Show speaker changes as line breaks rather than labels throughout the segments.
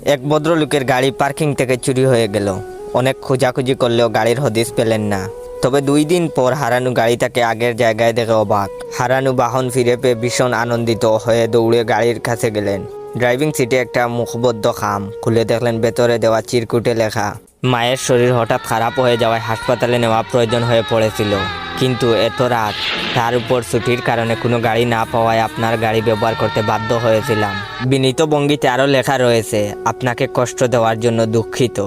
এক ভদ্রলোকের গাড়ি পার্কিং থেকে চুরি হয়ে গেল। অনেক খোঁজাখুঁজি করলেও গাড়ির হদিস পেলেন না। তবে 2 দিন পর হারানো গাড়িটাকে আগের জায়গায় দেখে অবাক। হারানো বাহন ফিরে পেয়ে ভীষণ আনন্দিত হয়ে দৌড়ে গাড়ির কাছে গেলেন। ড্রাইভিং সিটে একটা মুখবদ্ধ খাম খুলে দেখলেন ভেতরে দেওয়া চিরকুটে লেখা, মায়ের শরীর হঠাৎ খারাপ হয়ে যাওয়ায় হাসপাতালে নেওয়া প্রয়োজন হয়ে পড়েছিল, কিন্তু এত রাত, তার উপর ছুটির কারণে কোনো গাড়ি না পাওয়ায় আপনার গাড়ি ব্যবহার করতে বাধ্য হয়েছিলাম। বিনীত ভঙ্গিতে আরও লেখা রয়েছে, আপনাকে কষ্ট দেওয়ার জন্য দুঃখিত।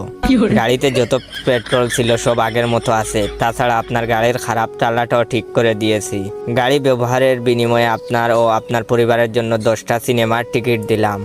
গাড়িতে যত পেট্রোল ছিল সব আগের মতো আছে, তাছাড়া আপনার গাড়ির খারাপ টালাটাও ঠিক করে দিয়েছি। গাড়ি ব্যবহারের বিনিময়ে আপনার ও আপনার পরিবারের জন্য 10টা সিনেমার টিকিট দিলাম।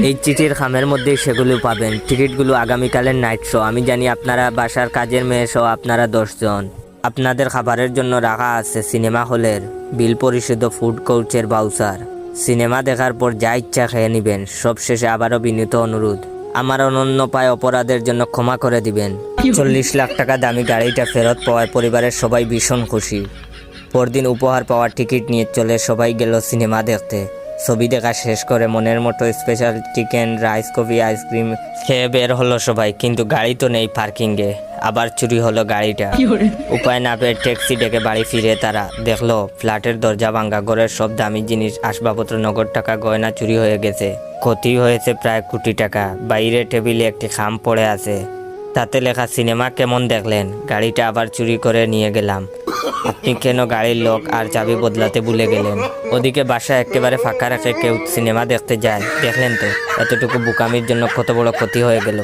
এই চিঠির খামের মধ্যেই সেগুলো পাবেন। টিকিটগুলো আগামীকালের নাইট শো। আমি জানি আপনারা বাসার কাজের মেয়ে সহ আপনারা 10 জন। আপনাদের খাবারের জন্য রাখা আছে সিনেমা হলের বিল পরিশোধ, ফুড কোর্টের বাউচার। সিনেমা দেখার পর যা ইচ্ছা খেয়ে নেবেন। সবশেষে আবারও বিনীত অনুরোধ, আমার অনন্য পায় অপরাধের জন্য ক্ষমা করে দিবেন। 40 লাখ টাকা দামি গাড়িটা ফেরত পাওয়ায় পরিবারের সবাই ভীষণ খুশি। পরদিন উপহার পাওয়ার টিকিট নিয়ে চলে সবাই গেল সিনেমা দেখতে। ছবি দেখা শেষ করে মনের মতো special chicken, rice, coffee, ice cream খেয়ে বের হলো সবাই, কিন্তু গাড়ি তো নেই পার্কিংয়ে। আবার চুরি হলো গাড়িটা। উপায় না পেয়ে ট্যাক্সি ডেকে বাড়ি ফিরে তারা দেখলো ফ্ল্যাটের দরজা ভাঙা, ঘরের সব দামি জিনিস, আসবাবপত্র, নগদ টাকা, গয়না চুরি হয়ে গেছে। ক্ষতি হয়েছে প্রায় কোটি টাকা। বাইরে টেবিলে একটি খাম পড়ে আছে, তাতে লেখা, সিনেমা কেমন দেখলেন? গাড়িটা আবার চুরি করে নিয়ে গেলাম। আপনি কেন গাড়ির লক আর চাবি বদলাতে ভুলে গেলেন? ওদিকে বাসা একেবারে ফাঁকা রেখে কেউ সিনেমা দেখতে যায়, দেখলেন তো? এতটুকু বোকামির জন্য কত বড় ক্ষতি হয়ে গেল।